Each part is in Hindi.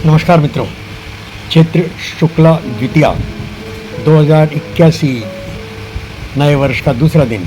नमस्कार मित्रों, चैत्र शुक्ला द्वितीया 2081 नए वर्ष का दूसरा दिन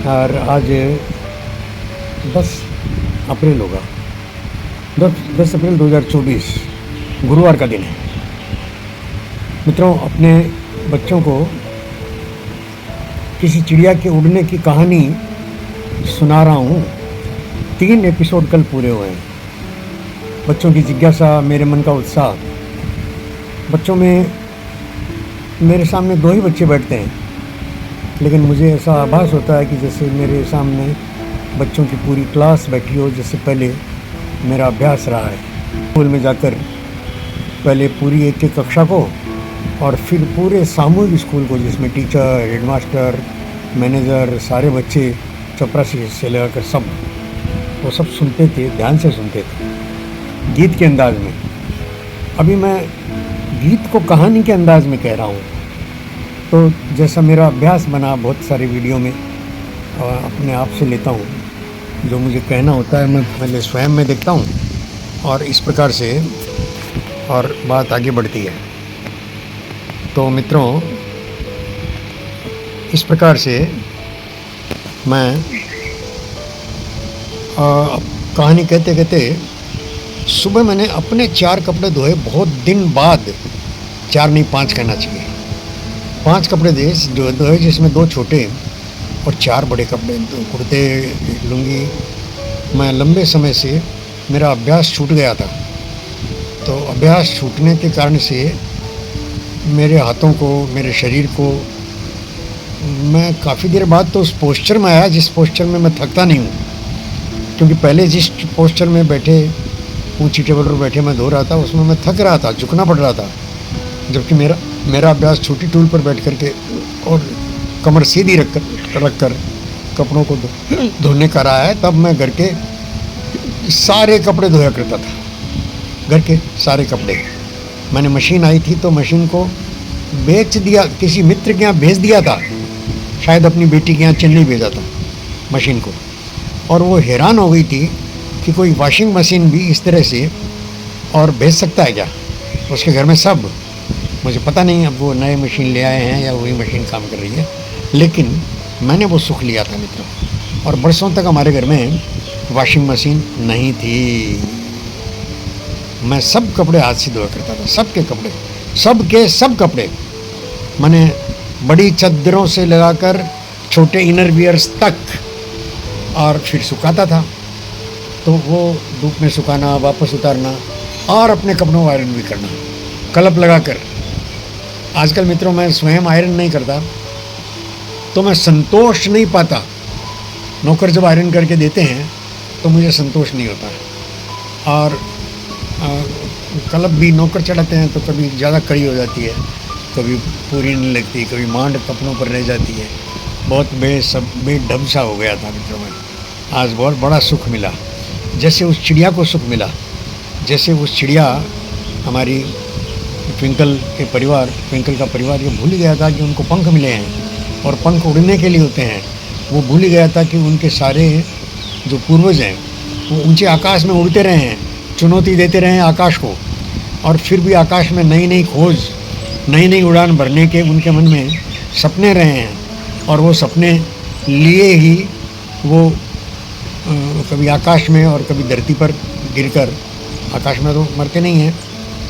और आज 10 अप्रैल होगा। 10 अप्रैल 2024 गुरुवार का दिन है। मित्रों, अपने बच्चों को किसी चिड़िया के उड़ने की कहानी सुना रहा हूँ। 3 एपिसोड कल पूरे हुए हैं। बच्चों की जिज्ञासा, मेरे मन का उत्साह। बच्चों में मेरे सामने 2 ही बच्चे बैठते हैं, लेकिन मुझे ऐसा आभास होता है कि जैसे मेरे सामने बच्चों की पूरी क्लास बैठी हो। जैसे पहले मेरा अभ्यास रहा है स्कूल में जाकर, पहले पूरी एक कक्षा को और फिर पूरे सामूहिक स्कूल को, जिसमें टीचर, हेडमास्टर, मैनेजर, सारे बच्चे चपरासी से लेकर सब, वो सब सुनते थे, ध्यान से सुनते थे, गीत के अंदाज में। अभी मैं गीत को कहानी के अंदाज में कह रहा हूँ। तो जैसा मेरा अभ्यास बना, बहुत सारे वीडियो में अपने आप से लेता हूँ, जो मुझे कहना होता है मैं पहले स्वयं में देखता हूँ और इस प्रकार से और बात आगे बढ़ती है। तो मित्रों, इस प्रकार से मैं कहानी कहते कहते सुबह मैंने अपने 4 कपड़े धोए, बहुत दिन बाद। 4 नहीं 5 कहना चाहिए। 5 कपड़े धोए, जिसमें 2 छोटे और 4 बड़े कपड़े, 2 कुर्ते, लुंगी। मैं लंबे समय से मेरा अभ्यास छूट गया था, तो अभ्यास छूटने के कारण से मेरे हाथों को, मेरे शरीर को, मैं काफ़ी देर बाद तो उस पोस्चर में आया जिस पोस्चर में मैं थकता नहीं हूँ। क्योंकि पहले जिस पोस्चर में बैठे, ऊंची टेबल पर बैठे मैं धो रहा था, उसमें मैं थक रहा था, झुकना पड़ रहा था। जबकि मेरा अभ्यास छोटी टूल पर बैठ कर के और कमर सीधी रख कर कपड़ों को धोने का रहा है। तब मैं घर के सारे कपड़े धोया करता था। घर के सारे कपड़े। मैंने मशीन आई थी तो मशीन को बेच दिया, किसी मित्र के यहाँ भेज दिया था, शायद अपनी बेटी के यहाँ चेन्नई भेजा था मशीन को। और वो हैरान हो गई थी कि कोई वॉशिंग मशीन भी इस तरह से और भेज सकता है क्या। उसके घर में सब, मुझे पता नहीं अब वो नए मशीन ले आए हैं या वही मशीन काम कर रही है, लेकिन मैंने वो सुख लिया था मित्रों। और बरसों तक हमारे घर में वॉशिंग मशीन नहीं थी। मैं सब कपड़े हाथ से धोया करता था, सबके कपड़े, सब कपड़े। मैंने बड़ी चादरों से लगाकर छोटे इनर वियर्स तक, और फिर सुखाता था। तो वो धूप में सुखाना, वापस उतारना और अपने कपड़ों को आयरन भी करना, कलप लगाकर। आजकल मित्रों मैं स्वयं आयरन नहीं करता तो मैं संतोष नहीं पाता। नौकर जब आयरन करके देते हैं तो मुझे संतोष नहीं होता। और कलप भी नौकर चढ़ाते हैं तो कभी ज़्यादा कड़ी हो जाती है, कभी पूरी नहीं लगती, कभी मांड कपड़ों पर रह जाती है। बहुत बेढब सा हो गया था मित्रों में। आज बहुत बड़ा सुख मिला, जैसे उस चिड़िया को सुख मिला। जैसे उस चिड़िया, हमारी ट्विंकल का परिवार ये भूल गया था कि उनको पंख मिले हैं और पंख उड़ने के लिए होते हैं। वो भूल गया था कि उनके सारे जो पूर्वज हैं वो ऊंचे आकाश में उड़ते रहे हैं, चुनौती देते रहे हैं आकाश को, और फिर भी आकाश में नई नई खोज, नई नई उड़ान भरने के उनके मन में सपने रहे हैं। और वो सपने लिए ही वो कभी आकाश में और कभी धरती पर गिरकर, आकाश में तो मरते नहीं हैं,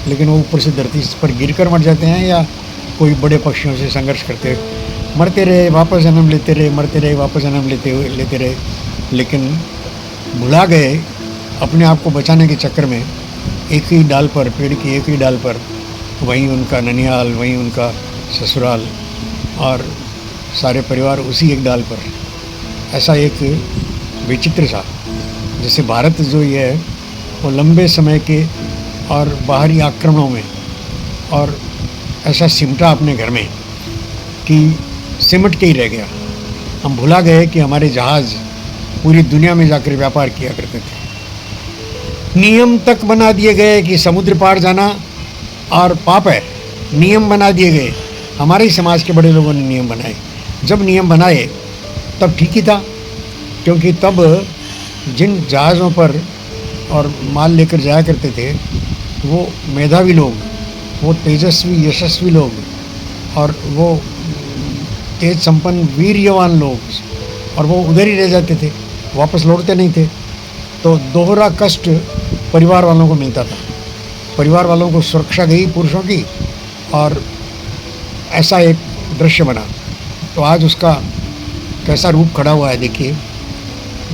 लेकिन वो ऊपर से धरती पर गिरकर मर जाते हैं, या कोई बड़े पक्षियों से संघर्ष करते मरते रहे, वापस जन्म लेते रहे, मरते रहे, वापस जन्म लेते रहे। लेकिन भुला गए अपने आप को बचाने के चक्कर में। एक ही डाल पर, पेड़ की एक ही डाल पर, वहीं उनका ननिहाल, वहीं उनका ससुराल, और सारे परिवार उसी एक डाल पर। ऐसा एक विचित्र सा, जैसे भारत जो ये है वो लंबे समय के और बाहरी आक्रमणों में और ऐसा सिमटा अपने घर में कि सिमट के ही रह गया। हम भुला गए कि हमारे जहाज़ पूरी दुनिया में जाकर व्यापार किया करते थे। नियम तक बना दिए गए कि समुद्र पार जाना और पाप है। नियम बना दिए गए, हमारे ही समाज के बड़े लोगों ने नियम बनाए। जब नियम बनाए तब ठीक ही था, क्योंकि तब जिन जहाज़ों पर और माल लेकर जाया करते थे, वो मेधावी लोग, वो तेजस्वी यशस्वी लोग और वो तेज संपन्न वीर्यवान लोग, और वो उधर ही रह जाते थे, वापस लौटते नहीं थे। तो दोहरा कष्ट परिवार वालों को मिलता था। परिवार वालों को सुरक्षा गई पुरुषों की, और ऐसा एक दृश्य बना। तो आज उसका कैसा रूप खड़ा हुआ है देखिए।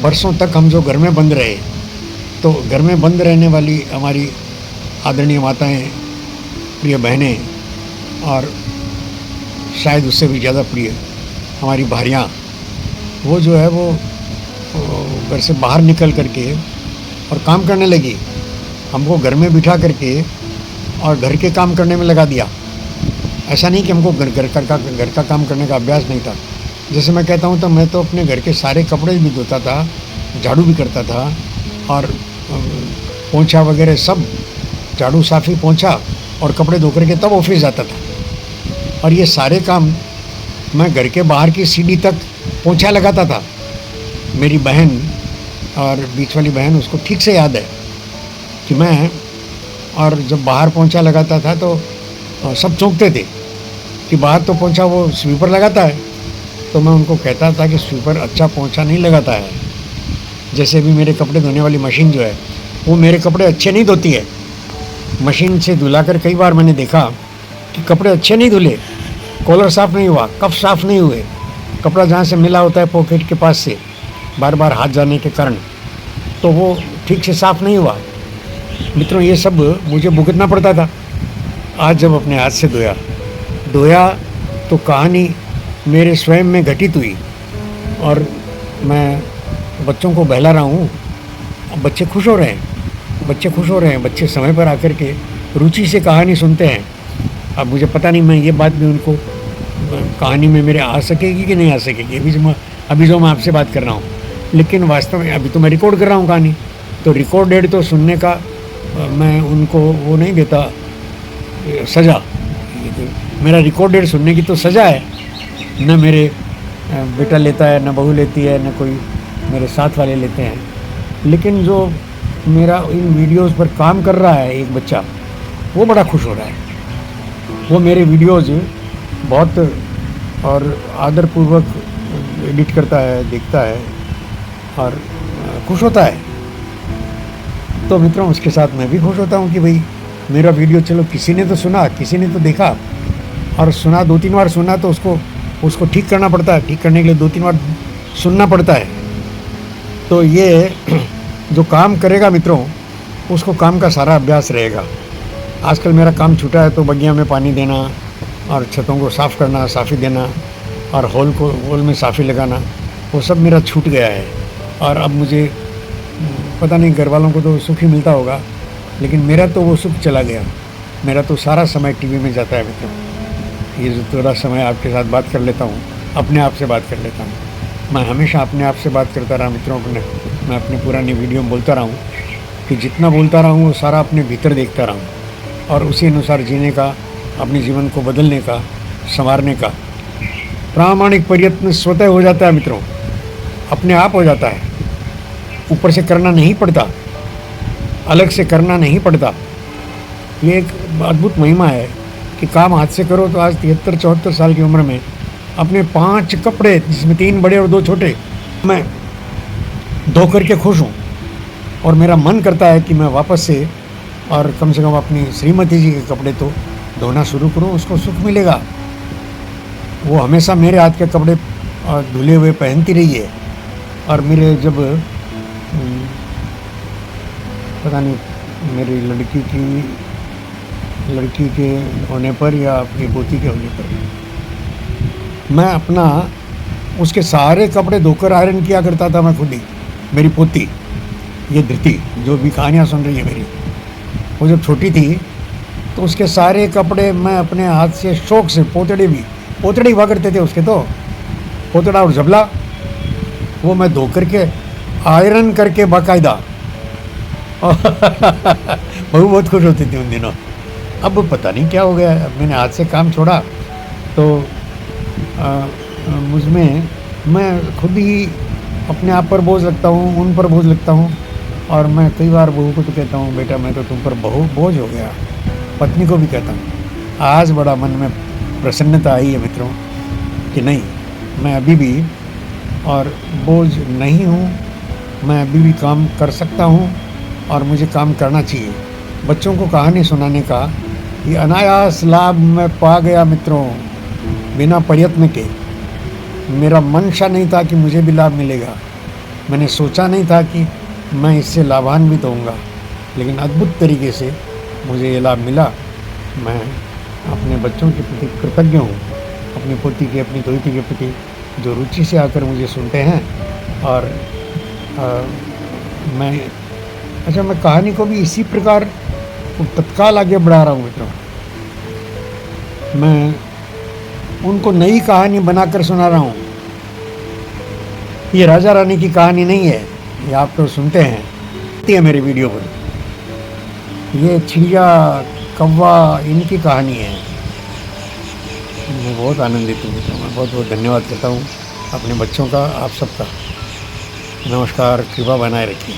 बरसों तक हम जो घर में बंद रहे, तो घर में बंद रहने वाली हमारी आदरणीय माताएं, प्रिय बहनें, और शायद उससे भी ज़्यादा प्रिय हमारी भारियाँ, वो जो है वो घर से बाहर निकल करके और काम करने लगी। हमको घर में बिठा करके और घर के काम करने में लगा दिया। ऐसा नहीं कि हमको घर का काम करने का अभ्यास नहीं था। जैसे मैं कहता हूँ, तो मैं तो अपने घर के सारे कपड़े भी धोता था, झाड़ू भी करता था, और पोंछा वगैरह सब, झाड़ू साफ़ी पोंछा और कपड़े धो करके तब ऑफिस जाता था। और ये सारे काम मैं घर के बाहर की सीढ़ी तक पोंछा लगाता था। मेरी बहन और बीच वाली बहन, उसको ठीक से याद है कि मैं, और जब बाहर पोंछा लगाता था तो सब चौंकते थे कि बाहर तो पोंछा वो स्वीपर लगाता है। तो मैं उनको कहता था कि स्वीपर अच्छा पोंछा नहीं लगाता है। जैसे भी मेरे कपड़े धोने वाली मशीन जो है, वो मेरे कपड़े अच्छे नहीं धोती है। मशीन से धुलाकर कई बार मैंने देखा कि कपड़े अच्छे नहीं धुले, कॉलर साफ़ नहीं हुआ, कफ साफ़ नहीं हुए, कपड़ा जहाँ से मिला होता है पॉकेट के पास से बार बार हाथ जाने के कारण, तो वो ठीक से साफ़ नहीं हुआ। मित्रों, ये सब मुझे भुगतना पड़ता था। आज जब अपने हाथ से धोया तो कहानी मेरे स्वयं में घटित हुई, और मैं बच्चों को बहला रहा हूँ। बच्चे खुश हो रहे हैं, बच्चे समय पर आकर के रुचि से कहानी सुनते हैं। अब मुझे पता नहीं मैं ये बात भी उनको कहानी में मेरे आ सकेगी कि नहीं आ सकेगी, अभी जो मैं आपसे बात कर रहा हूँ। लेकिन वास्तव में अभी तो मैं रिकॉर्ड कर रहा हूँ कहानी, तो रिकॉर्डेड तो सुनने का मैं उनको वो नहीं देता सज़ा। मेरा रिकॉर्डेड सुनने की तो सज़ा है, न मेरे बेटा लेता है, न बहू लेती है, न कोई मेरे साथ वाले लेते हैं। लेकिन जो मेरा इन वीडियोस पर काम कर रहा है एक बच्चा, वो बड़ा खुश हो रहा है। वो मेरे वीडियोस बहुत और आदरपूर्वक एडिट करता है, देखता है और खुश होता है। तो मित्रों, उसके साथ मैं भी खुश होता हूँ कि भाई मेरा वीडियो चलो किसी ने तो सुना, किसी ने तो देखा, और सुना 2-3 बार सुना तो उसको ठीक करना पड़ता है। ठीक करने के लिए 2-3 बार सुनना पड़ता है। तो ये जो काम करेगा मित्रों, उसको काम का सारा अभ्यास रहेगा। आजकल मेरा काम छूटा है, तो बगिया में पानी देना और छतों को साफ़ करना, साफ़ी देना और हॉल में साफ़ी लगाना, वो सब मेरा छूट गया है। और अब मुझे पता नहीं घर वालों को तो सुख ही मिलता होगा, लेकिन मेरा तो वो सुख चला गया। मेरा तो सारा समय टीवी में जाता है मित्रों। ये जो थोड़ा समय आपके साथ बात कर लेता हूँ, अपने आप से बात कर लेता हूँ। मैं हमेशा अपने आप से बात करता रहा मित्रों। मैं अपने पुरानी वीडियो में बोलता रहा हूँ कि जितना बोलता रहा हूँ वो सारा अपने भीतर देखता रहा हूँ, और उसी अनुसार जीने का, अपने जीवन को बदलने का, संवारने का प्रामाणिक प्रयत्न स्वतः हो जाता है मित्रों, अपने आप हो जाता है। ऊपर से करना नहीं पड़ता, अलग से करना नहीं पड़ता। ये एक अद्भुत महिमा है कि काम हाथ से करो। तो आज 73-74 साल की उम्र में अपने 5 कपड़े, जिसमें 3 बड़े और 2 छोटे, मैं धो करके खुश हूँ। और मेरा मन करता है कि मैं वापस से और कम से कम अपनी श्रीमती जी के कपड़े तो धोना शुरू करूँ, उसको सुख मिलेगा। वो हमेशा मेरे हाथ के कपड़े धुले हुए पहनती रही है। और मेरे जब पता नहीं मेरी लड़की के होने पर या अपनी पोती के होने पर, मैं अपना उसके सारे कपड़े धोकर आयरन किया करता था मैं खुद ही। मेरी पोती, ये धृति जो भी कहानियाँ सुन रही है मेरी, वो जब छोटी थी तो उसके सारे कपड़े मैं अपने हाथ से शौक से, पोतड़े हुआ करते थे उसके, तो पोतड़ा और झबला, वो मैं धो करके आयरन करके बाकायदा बहू बहुत खुश होती थी उन दिनों। अब पता नहीं क्या हो गया, अब मैंने हाथ से काम छोड़ा तो मुझमें मैं खुद ही अपने आप पर बोझ लगता हूँ, उन पर बोझ लगता हूँ। और मैं कई बार बहू को तो कहता हूँ, बेटा मैं तो तुम पर बोझ हो गया। पत्नी को भी कहता हूँ। आज बड़ा मन में प्रसन्नता आई है मित्रों कि नहीं, मैं अभी भी और बोझ नहीं हूँ, मैं अभी भी काम कर सकता हूँ और मुझे काम करना चाहिए। बच्चों को कहानी सुनाने का ये अनायास लाभ मैं पा गया मित्रों, बिना प्रयत्न के। मेरा मंशा नहीं था कि मुझे भी लाभ मिलेगा, मैंने सोचा नहीं था कि मैं इससे लाभान्वित होऊंगा, लेकिन अद्भुत तरीके से मुझे ये लाभ मिला। मैं अपने बच्चों के प्रति कृतज्ञ हूँ, अपनी पोती के, अपनी दोहिती के प्रति जो रुचि से आकर मुझे सुनते हैं। और मैं कहानी को भी इसी प्रकार तत्काल आगे बढ़ा रहा हूँ मित्रों। मैं उनको नई कहानी बनाकर सुना रहा हूँ। ये राजा रानी की कहानी नहीं है, ये आप तो सुनते हैं, है मेरे वीडियो पर। ये चिड़िया, कौवा, इनकी कहानी है। मैं बहुत आनंदित हूँ मित्रों, मैं बहुत बहुत धन्यवाद करता हूँ अपने बच्चों का, आप सबका। नमस्कार, कृपा बनाए रखिए।